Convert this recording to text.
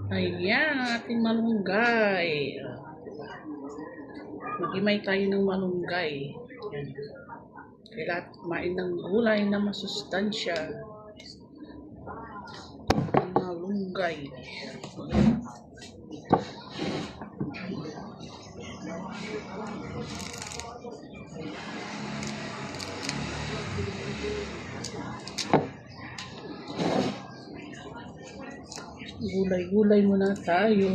Ayan, ang ating malunggay. Magimay tayo ng malunggay. Ayan. Kailangan kumain ng gulay na masustansya. Malunggay. Gulay-gulay muna tayo.